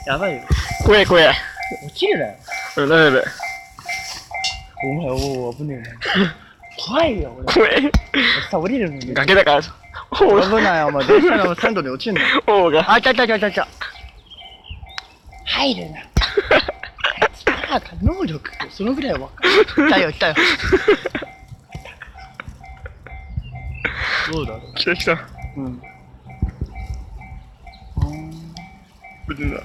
やばいよ。怖え怖え。落ちるなよ。うん、大丈夫。お前、おお、危ねえな。怖いよ、俺。怖え。さ、降りるのに。崖だから。危ないよ、お前。電車の線路に落ちんの。王が。あ、来た。入るな。あいつ能力ってそのぐらいは分かる。来たよ。どうだろう。来た。うん。無事だ。